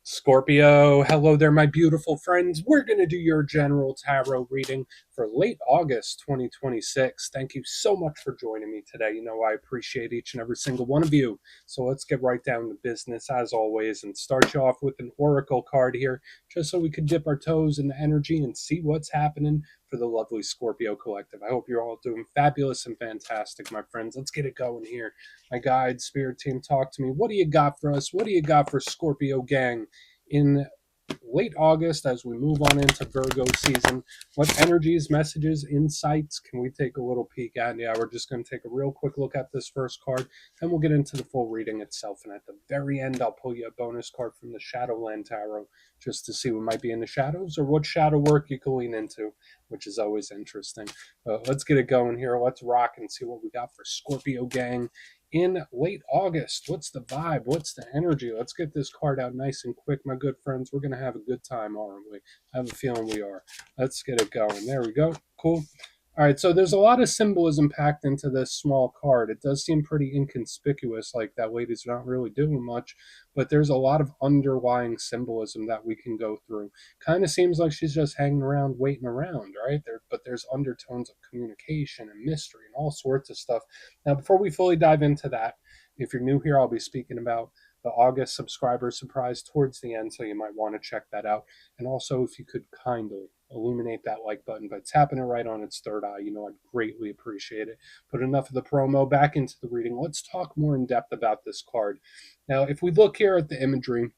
Scorpio, hello there, my beautiful friends. We're going to do your general tarot reading for late August 2026. Thank you so much for joining me today. You know, I appreciate each and every single one of you. So let's get right down to business as always and start you off with an oracle card here, just so we can dip our toes in the energy and see what's happening for the lovely Scorpio collective. I hope you're all doing fabulous and fantastic, my friends. Let's get it going here. My guide, spirit team, talk to me. What do you got for us? What do you got for Scorpio gang? In late August, as we move on into Virgo season, what energies, messages, insights can we take a little peek at? Yeah, we're just going to take a real quick look at this first card, then we'll get into the full reading itself. And at the very end, I'll pull you a bonus card from the Shadowland Tarot just to see what might be in the shadows or what shadow work you can lean into, which is always interesting. Let's get it going here. Let's rock and see what we got for Scorpio gang in late August. What's the vibe? What's the energy? Let's get this card out nice and quick, my good friends. We're going to have a good time, aren't we? I have a feeling we are. Let's get it going. There we go. Cool. All right, so there's a lot of symbolism packed into this small card. It does seem pretty inconspicuous, like that lady's not really doing much, but there's a lot of underlying symbolism that we can go through. Kind of seems like she's just hanging around, waiting around, right? But there's undertones of communication and mystery and all sorts of stuff. Now, before we fully dive into that, if you're new here, I'll be speaking about the August subscriber surprise towards the end, so you might want to check that out. And also, if you could kindly illuminate that like button by tapping it right on its third eye, I'd greatly appreciate it. But enough of the promo, back into the reading. Let's talk more in depth about this card. Now, if we look here at the imagery,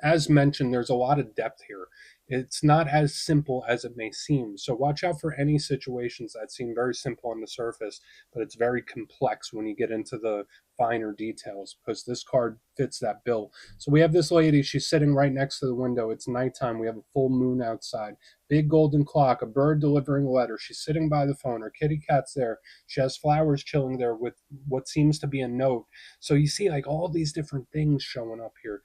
as mentioned, there's a lot of depth here. It's not as simple as it may seem. So watch out for any situations that seem very simple on the surface, but it's very complex when you get into the finer details, because this card fits that bill. So we have this lady, she's sitting right next to the window. It's nighttime. We have a full moon outside. Big golden clock, a bird delivering a letter. She's sitting by the phone. Her kitty cat's there. She has flowers chilling there with what seems to be a note. So you see like all these different things showing up here.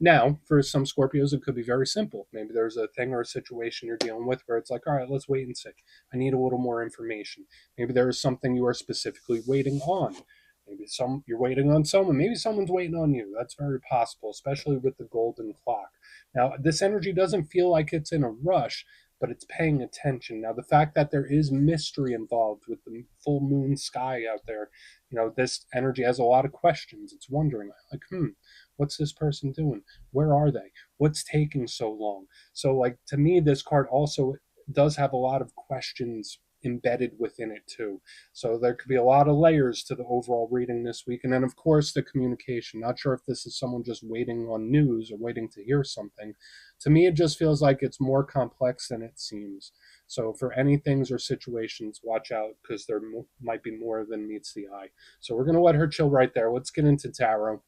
Now, for some Scorpios, it could be very simple. Maybe there's a thing or a situation you're dealing with where it's like, all right, let's wait and see. I need a little more information. Maybe there is something you are specifically waiting on. Maybe you're waiting on someone. Maybe someone's waiting on you. That's very possible, especially with the golden clock. Now, this energy doesn't feel like it's in a rush, but it's paying attention. Now, the fact that there is mystery involved with the full moon sky out there, this energy has a lot of questions. It's wondering, like, what's this person doing? Where are they? What's taking so long? So, like, to me, this card also does have a lot of questions embedded within it too. So there could be a lot of layers to the overall reading this week. And then of course the communication. Not sure if this is someone just waiting on news or waiting to hear something. To me, it just feels like it's more complex than it seems. So for any things or situations, watch out, because there might be more than meets the eye. So we're going to let her chill right there. Let's get into tarot.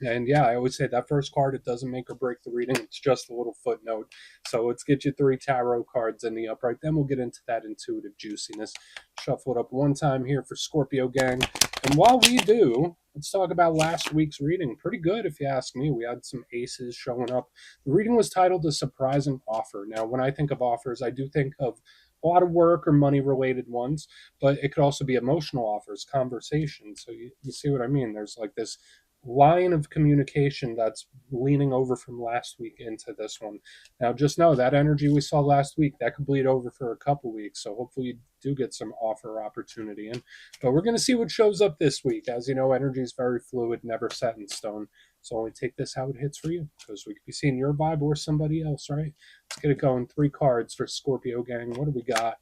And yeah, I always say that first card, it doesn't make or break the reading. It's just a little footnote. So let's get you 3 tarot cards in the upright. Then we'll get into that intuitive juiciness. Shuffle it up one time here for Scorpio gang. And while we do, let's talk about last week's reading. Pretty good, if you ask me. We had some aces showing up. The reading was titled A Surprising Offer. Now, when I think of offers, I do think of a lot of work or money related ones, but it could also be emotional offers, conversations. So you see what I mean? There's like this line of communication that's leaning over from last week into this one. Now, just know that energy we saw last week, that could bleed over for a couple weeks. So hopefully you do get some offer opportunity in. But we're going to see what shows up this week. As you know, energy is very fluid, never set in stone. So only take this how it hits for you, because we could be seeing your vibe or somebody else, right? Let's get it going. 3 cards for Scorpio gang. What do we got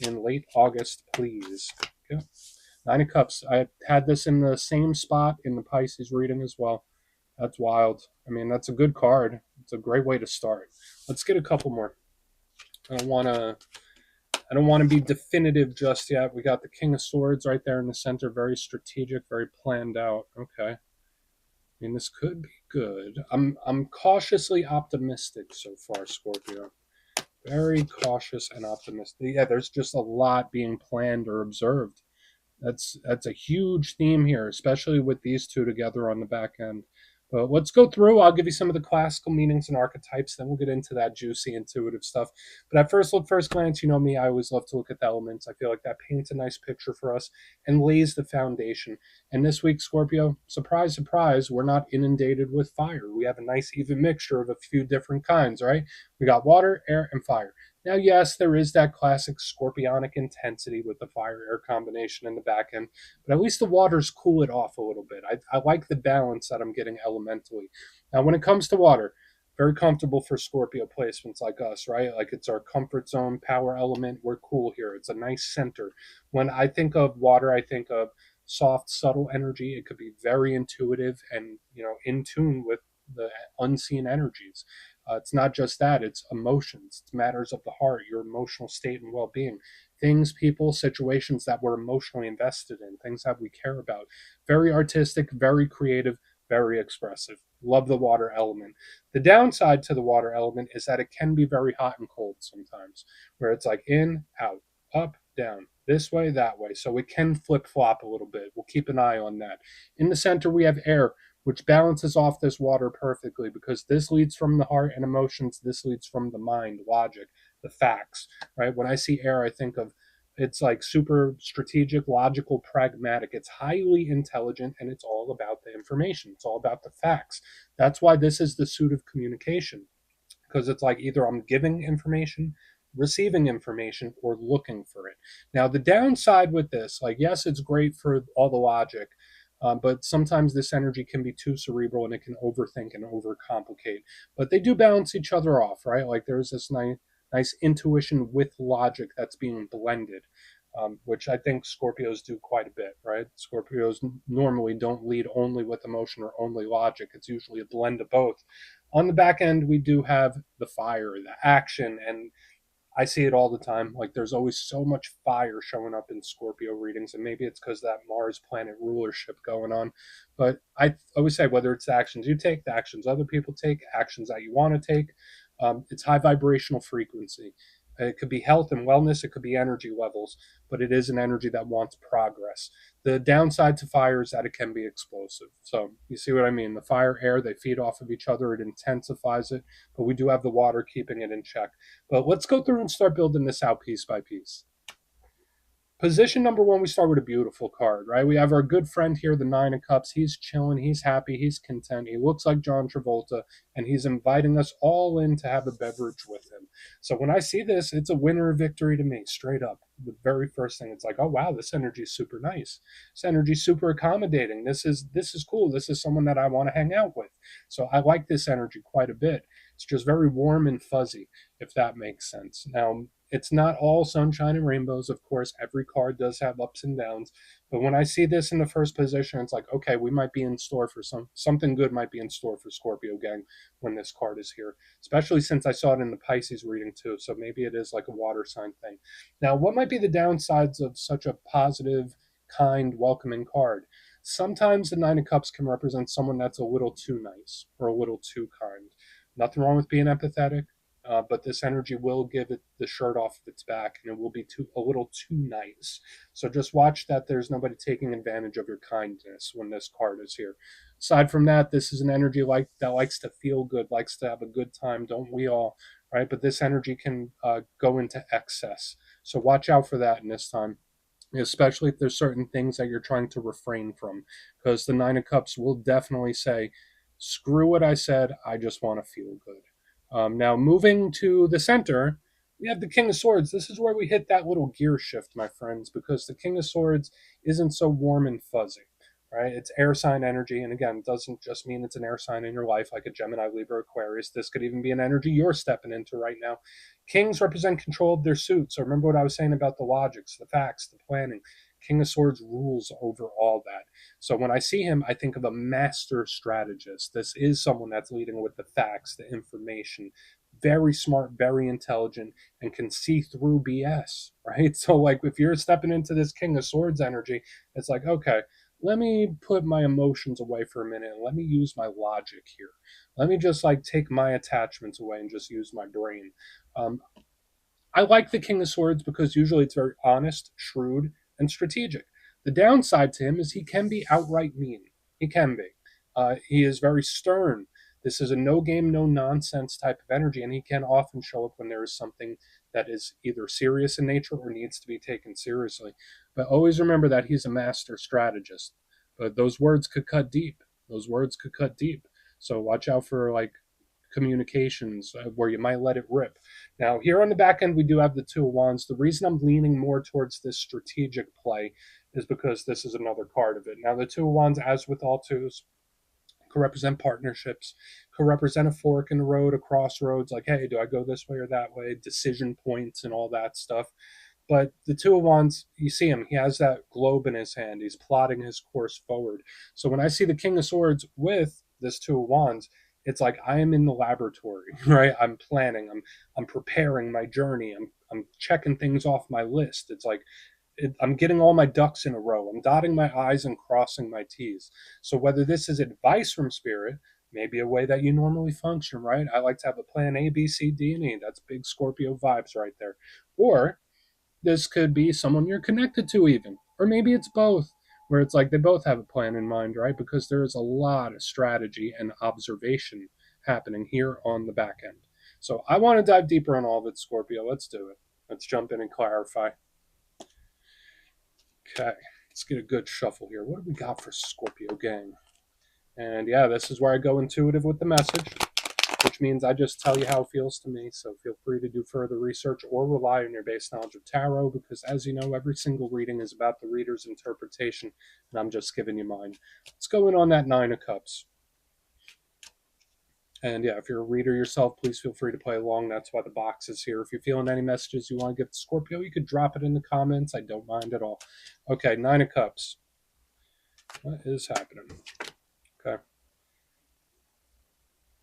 in late August, please? Yeah. 9 of Cups. I had this in the same spot in the Pisces reading as well. That's wild. I mean, that's a good card. It's a great way to start. Let's get a couple more. I don't want to be definitive just yet. We got the King of Swords right there in the center. Very strategic, very planned out. Okay. I mean, this could be good. I'm cautiously optimistic so far, Scorpio. Very cautious and optimistic. Yeah, there's just a lot being planned or observed. That's a huge theme here, especially with these two together on the back end. But let's go through. I'll give you some of the classical meanings and archetypes, then we'll get into that juicy, intuitive stuff. But at first glance, you know me, I always love to look at the elements. I feel like that paints a nice picture for us and lays the foundation. And this week, Scorpio, surprise, surprise, we're not inundated with fire. We have a nice even mixture of a few different kinds, right? We got water, air, and fire. Now, yes, there is that classic scorpionic intensity with the fire air combination in the back end, but at least the waters cool it off a little bit. I like the balance that I'm getting elementally. Now, when it comes to water, very comfortable for Scorpio placements like us, right? Like it's our comfort zone power element. We're cool here. It's a nice center. When I think of water, I think of soft, subtle energy. It could be very intuitive and, in tune with the unseen energies. It's not just that, it's emotions, it's matters of the heart, your emotional state and well being, things, people, situations that we're emotionally invested in, things that we care about. Very artistic, very creative, very expressive. Love the water element. The downside to the water element is that it can be very hot and cold sometimes, where it's like in, out, up, down, this way, that way. So it can flip flop a little bit. We'll keep an eye on that. In the center, we have air, which balances off this water perfectly because this leads from the heart and emotions. This leads from the mind, logic, the facts, right? When I see air, I think of it's like super strategic, logical, pragmatic. It's highly intelligent and it's all about the information. It's all about the facts. That's why this is the suit of communication because it's like either I'm giving information, receiving information, or looking for it. Now, the downside with this, like, yes, it's great for all the logic, but sometimes this energy can be too cerebral and it can overthink and overcomplicate. But they do balance each other off, right? Like, there's this nice intuition with logic that's being blended. Which I think Scorpios do quite a bit, right? Scorpios normally don't lead only with emotion or only logic. It's usually a blend of both. On the back end, we do have the fire, the action, and I see it all the time. Like there's always so much fire showing up in Scorpio readings, and maybe it's because that Mars planet rulership going on. But I always say whether it's the actions you take, the actions other people take, actions that you want to take, it's high vibrational frequency. It could be health and wellness, it could be energy levels, but it is an energy that wants progress. The downside to fire is that it can be explosive. So you see what I mean? The fire, air, they feed off of each other, it intensifies it, but we do have the water keeping it in check. But let's go through and start building this out piece by piece. Position number one, we start with a beautiful card, right? We have our good friend here, the Nine of Cups. He's chilling, he's happy, he's content. He looks like John Travolta, and he's inviting us all in to have a beverage with him. So when I see this, it's a winner victory to me, straight up. The very first thing, it's like, oh wow, this energy is super nice. This energy is super accommodating. This is cool. This is someone that I want to hang out with. So I like this energy quite a bit. It's just very warm and fuzzy, if that makes sense. Now, it's not all sunshine and rainbows. Of course, every card does have ups and downs. But when I see this in the first position, it's like, okay, we might be in store for something good might be in store for Scorpio gang when this card is here. Especially since I saw it in the Pisces reading too. So maybe it is like a water sign thing. Now, what might be the downsides of such a positive, kind, welcoming card? Sometimes the Nine of Cups can represent someone that's a little too nice or a little too kind. Nothing wrong with being empathetic, but this energy will give it the shirt off its back, and it will be a little too nice. So just watch that there's nobody taking advantage of your kindness when this card is here. Aside from that, this is an energy that likes to feel good, likes to have a good time. Don't we all? Right? But this energy can go into excess. So watch out for that in this time, especially if there's certain things that you're trying to refrain from, because the Nine of Cups will definitely say, screw what I said, I just want to feel good. Now, moving to the center, we have the King of Swords. This is where we hit that little gear shift, my friends, because the King of Swords isn't so warm and fuzzy, right? It's air sign energy. And again, it doesn't just mean it's an air sign in your life like a Gemini, Libra, Aquarius. This could even be an energy you're stepping into right now. Kings represent control of their suit. So remember what I was saying about the logics, the facts, the planning. King of Swords rules over all that. So when I see him, I think of a master strategist. This is someone that's leading with the facts, the information, very smart, very intelligent, and can see through BS, right? So, like, if you're stepping into this King of Swords energy, it's like, okay, let me put my emotions away for a minute and let me use my logic here. Let me just like take my attachments away and just use my brain. Um, I like the King of Swords because usually it's very honest, shrewd, and strategic. The downside to him is he can be outright mean. He can be. He is very stern. This is a no game, no nonsense type of energy, and he can often show up when there is something that is either serious in nature or needs to be taken seriously. But always remember that he's a master strategist. But those words could cut deep. Those words could cut deep. So watch out for like communications where you might let it rip. Now, here on the back end, we do have the Two of Wands. The reason I'm leaning more towards this strategic play is because this is another card of it. Now, the Two of Wands, as with all twos, could represent partnerships, could represent a fork in the road, a crossroads, like, hey, do I go this way or that way, decision points and all that stuff. But the Two of Wands, you see him, he has that globe in his hand. He's plotting his course forward. So when I see the King of Swords with this Two of Wands, it's like I am in the laboratory, right? I'm planning, I'm preparing my journey, I'm checking things off my list. It's like I'm getting all my ducks in a row. I'm dotting my I's and crossing my T's. So whether this is advice from spirit, maybe a way that you normally function, right? I like to have a plan A, B, C, D, and E. That's big Scorpio vibes right there. Or this could be someone you're connected to, even. Or maybe it's both, where it's like they both have a plan in mind, right? Because there is a lot of strategy and observation happening here on the back end. So I want to dive deeper on all of it, Scorpio. Let's do it. Let's jump in and clarify. Okay, let's get a good shuffle here. What do we got for Scorpio gang? And yeah, this is where I go intuitive with the message, which means I just tell you how it feels to me. So feel free to do further research or rely on your base knowledge of tarot, because as you know, every single reading is about the reader's interpretation, and I'm just giving you mine. Let's go in on that Nine of Cups. And yeah, if you're a reader yourself, please feel free to play along. That's why the box is here. If you're feeling any messages you want to give to Scorpio, you could drop it in the comments. I don't mind at all. Okay, Nine of Cups. What is happening? Okay.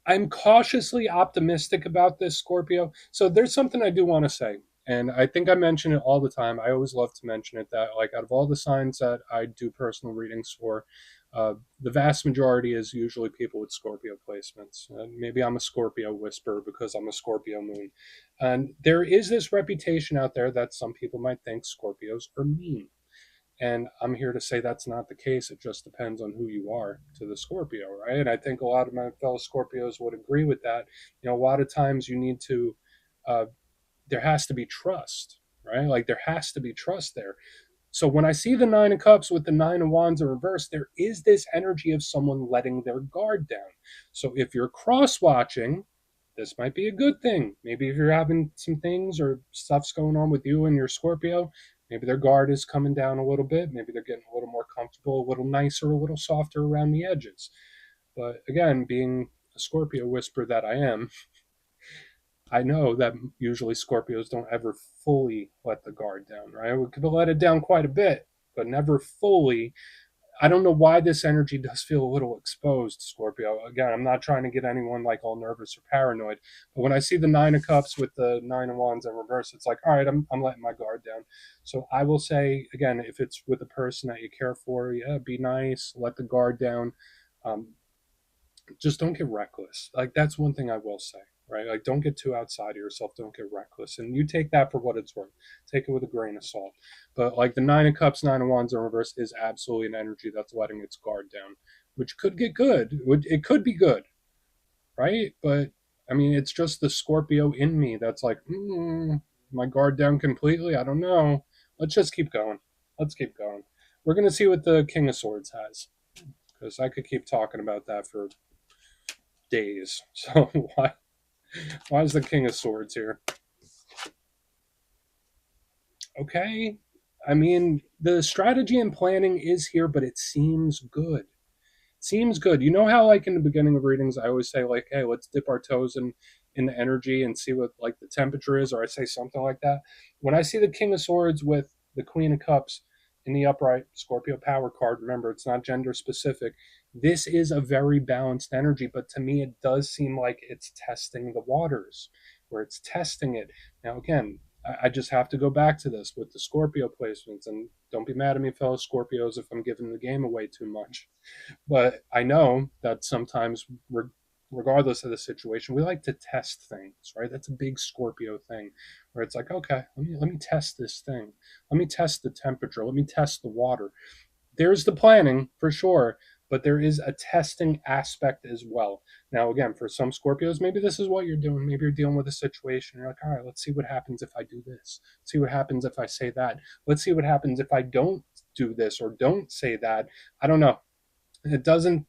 I'm cautiously optimistic about this, Scorpio. So there's something I do want to say. And I think I mention it all the time. I always love to mention it that, like, out of all the signs that I do personal readings for, the vast majority is usually people with Scorpio placements. Maybe I'm a Scorpio whisperer because I'm a Scorpio moon. And there is this reputation out there that some people might think Scorpios are mean. And I'm here to say that's not the case. It just depends on who you are to the Scorpio, right? And I think a lot of my fellow Scorpios would agree with that. You know, a lot of times you need to, uh, there has to be trust, right? Like there has to be trust there. So when I see the Nine of Cups with the Nine of Wands in reverse, there is this energy of someone letting their guard down. So if you're cross watching, this might be a good thing. Maybe if you're having some things or stuff's going on with you and your Scorpio, maybe their guard is coming down a little bit. Maybe they're getting a little more comfortable, a little nicer, a little softer around the edges. But again, being a Scorpio whisperer that I am, I know that usually Scorpios don't ever fully let the guard down, right? We could let it down quite a bit, but never fully. I don't know why this energy does feel a little exposed, Scorpio. Again, I'm not trying to get anyone like all nervous or paranoid, but when I see the Nine of Cups with the Nine of Wands in reverse, it's like, all right, I'm letting my guard down. So I will say, again, if it's with a person that you care for, yeah, be nice, let the guard down. Um, just don't get reckless. Like that's one thing I will say, right? Like don't get too outside of yourself. Don't get reckless, and you take that for what it's worth. Take it with a grain of salt. But like the Nine of Cups, Nine of Wands in reverse is absolutely an energy that's letting its guard down, which could get good. It could be good, right? But I mean, it's just the Scorpio in me that's like, my guard down completely. I don't know. Let's just keep going. Let's keep going. We're gonna see what the King of Swords has, because I could keep talking about that for days. So why is the King of Swords here? Okay. I mean, the strategy and planning is here, but it seems good. Seems good. You know how like in the beginning of readings I always say like, hey, let's dip our toes in the energy and see what like the temperature is, or I say something like that. When I see the King of Swords with the Queen of Cups in the upright Scorpio power card, remember it's not gender specific. This is a very balanced energy, but to me it does seem like it's testing the waters, where it's testing it. Now again, I just have to go back to this with the Scorpio placements, and don't be mad at me, fellow Scorpios, if I'm giving the game away too much. But I know that sometimes, regardless of the situation, we like to test things, right? That's a big Scorpio thing, where it's like, okay, let me test this thing. Let me test the temperature. Let me test the water. There's the planning for sure, but there is a testing aspect as well. Now, again, for some Scorpios, maybe this is what you're doing. Maybe you're dealing with a situation. You're like, all right, let's see what happens if I do this. Let's see what happens if I say that. Let's see what happens if I don't do this or don't say that. I don't know. It doesn't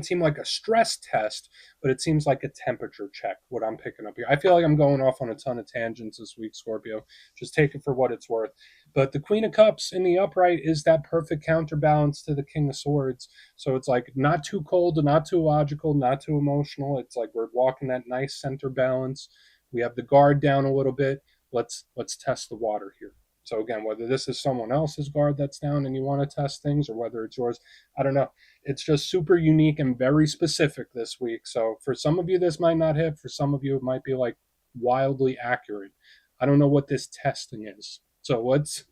seem like a stress test, but it seems like a temperature check, what I'm picking up here. I feel like I'm going off on a ton of tangents this week, Scorpio. Just take it for what it's worth. But the Queen of Cups in the upright is that perfect counterbalance to the King of Swords. So it's like not too cold, not too logical, not too emotional. It's like we're walking that nice center balance. We have the guard down a little bit. Let's test the water here. So again, whether this is someone else's guard that's down and you want to test things, or whether it's yours, I don't know. It's just super unique and very specific this week. So for some of you, this might not hit. For some of you, it might be like wildly accurate. I don't know what this testing is. So let's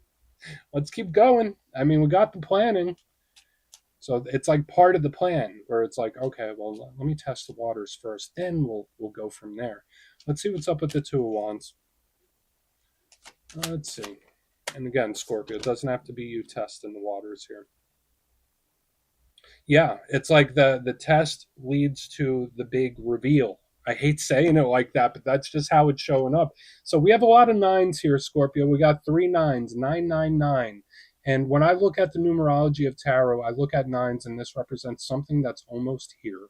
keep going. I mean, we got the planning. So it's like part of the plan where it's like, okay, well, let me test the waters first, then we'll go from there. Let's see what's up with the Two of Wands. Let's see. And again, Scorpio, it doesn't have to be you testing the waters here. Yeah, it's like the test leads to the big reveal. I hate saying it like that, but that's just how it's showing up. So we have a lot of nines here, Scorpio. We got 3 9s, 999. And when I look at the numerology of tarot, I look at nines, and this represents something that's almost here.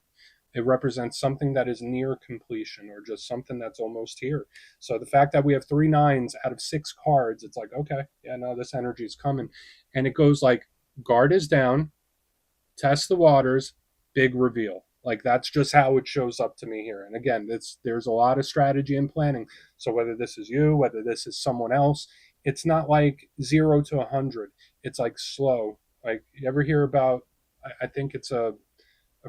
It represents something that is near completion, or just something that's almost here. So the fact that we have 3 9s out of 6 cards, it's like, okay, yeah, no, this energy is coming. And it goes like guard is down, test the waters, big reveal. Like that's just how it shows up to me here. And again, there's a lot of strategy and planning. So whether this is you, whether this is someone else, it's not like 0 to 100. It's like slow. Like you ever hear about? I think it's a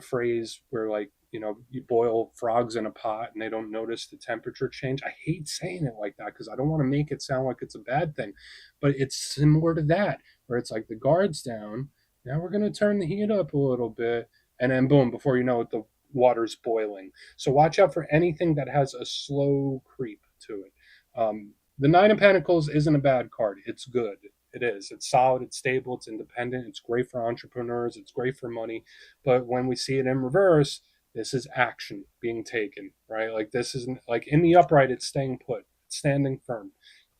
phrase where like you boil frogs in a pot and they don't notice the temperature change. I hate saying it like that because I don't want to make it sound like it's a bad thing, but it's similar to that where it's like the guard's down, now we're going to turn the heat up a little bit, and then boom, before you know it, the water's boiling. So watch out for anything that has a slow creep to it. The Nine of Pentacles isn't a bad card. It's good. It is. It's solid. It's stable. It's independent. It's great for entrepreneurs. It's great for money. But when we see it in reverse, this is action being taken, right? Like this isn't like in the upright, it's staying put, it's standing firm.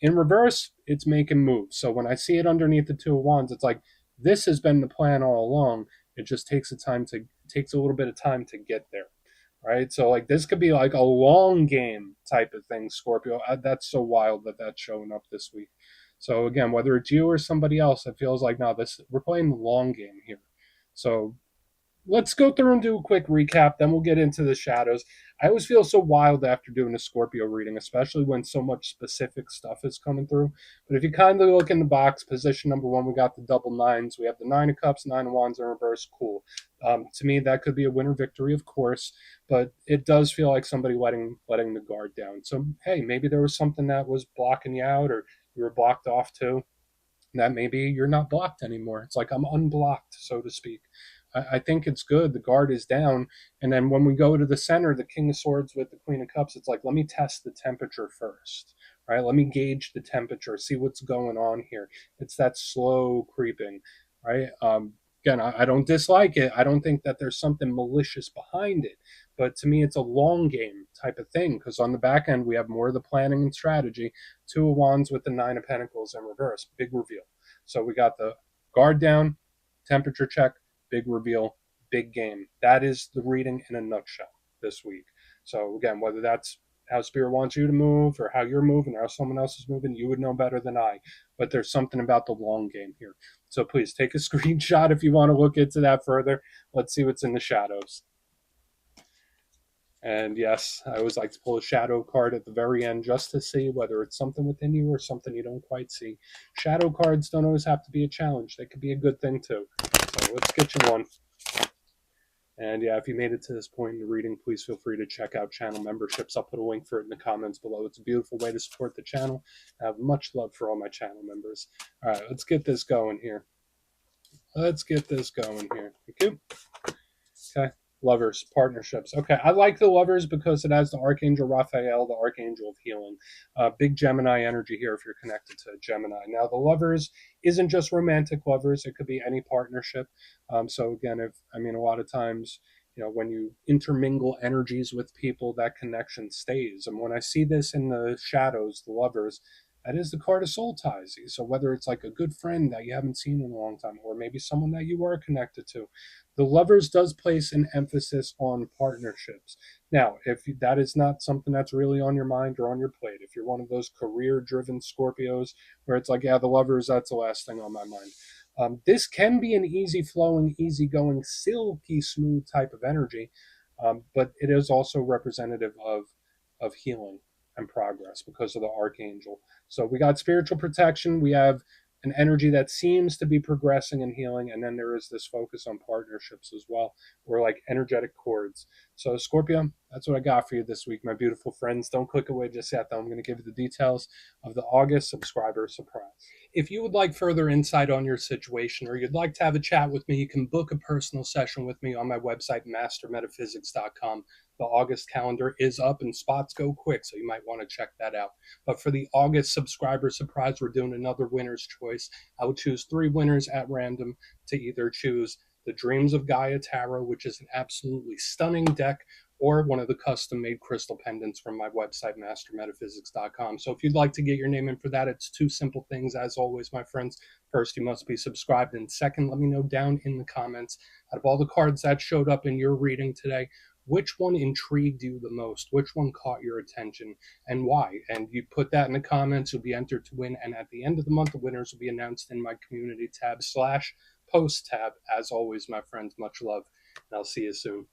In reverse, it's making moves. So when I see it underneath the Two of Wands, it's like this has been the plan all along. It just takes takes a little bit of time to get there, right? So like this could be like a long game type of thing, Scorpio. That's so wild that that's showing up this week. So again, whether it's you or somebody else, it feels like now this we're playing the long game here. So let's go through and do a quick recap, then we'll get into the shadows. I always feel so wild after doing a Scorpio reading, especially when so much specific stuff is coming through. But if you kindly look in the box, position number 1, we got the double nines. We have the 9 of cups, 9 of wands in reverse. Cool. To me, that could be a winner victory, of course, but it does feel like somebody letting the guard down. So hey, maybe there was something that was blocking you out, or you were blocked off too. That maybe you're not blocked anymore. It's like I'm unblocked, so to speak. I think it's good. The guard is down. And then when we go to the center, the King of Swords with the Queen of Cups, it's like, let me test the temperature first, right? Let me gauge the temperature, see what's going on here. It's that slow creeping, right? Again, I don't dislike it. I don't think that there's something malicious behind it. But to me, it's a long game type of thing because on the back end, we have more of the planning and strategy. Two of Wands with the 9 of Pentacles in reverse. Big reveal. So we got the guard down, temperature check, big reveal, big game. That is the reading in a nutshell this week. So again, whether that's how Spirit wants you to move or how you're moving or how someone else is moving, you would know better than I. But there's something about the long game here. So please take a screenshot if you want to look into that further. Let's see what's in the shadows. And yes, I always like to pull a shadow card at the very end just to see whether it's something within you or something you don't quite see. Shadow cards don't always have to be a challenge. They could be a good thing too. So let's get you one. And yeah, if you made it to this point in the reading, please feel free to check out channel memberships. I'll put a link for it in the comments below. It's a beautiful way to support the channel. I have much love for all my channel members. All right, let's get this going here. Let's get this going here. Thank you. Okay. Lovers, partnerships. Okay, I like the lovers because it has the Archangel Raphael, the Archangel of Healing. Big Gemini energy here if you're connected to Gemini. Now, the lovers isn't just romantic lovers, it could be any partnership. So, again, a lot of times, when you intermingle energies with people, that connection stays. And when I see this in the shadows, the lovers, that is the card of soul ties. So, whether it's like a good friend that you haven't seen in a long time, or maybe someone that you are connected to, the lovers does place an emphasis on partnerships. Now, if that is not something that's really on your mind or on your plate, if you're one of those career driven Scorpios where it's like, yeah, the lovers, that's the last thing on my mind. This can be an easy flowing, easy going, silky smooth type of energy, but it is also representative of healing and progress because of the archangel. So we got spiritual protection. We have an energy that seems to be progressing and healing, and then there is this focus on partnerships as well. We're like energetic cords. So Scorpio, that's what I got for you this week, my beautiful friends. Don't click away just yet, though. I'm going to give you the details of the August subscriber surprise. If you would like further insight on your situation, or you'd like to have a chat with me, you can book a personal session with me on my website, mastermetaphysics.com. The August calendar is up and spots go quick, so you might want to check that out. But for the August subscriber surprise, we're doing another winner's choice. I will choose 3 winners at random to either choose the Dreams of Gaia Tarot, which is an absolutely stunning deck, or one of the custom made crystal pendants from my website, mastermetaphysics.com. So if you'd like to get your name in for that, it's 2 simple things, as always, my friends. First, you must be subscribed. And second, let me know down in the comments, out of all the cards that showed up in your reading today, which one intrigued you the most? Which one caught your attention and why? And you put that in the comments, you'll be entered to win. And at the end of the month, the winners will be announced in my community tab / post tab. As always, my friends, much love, and I'll see you soon.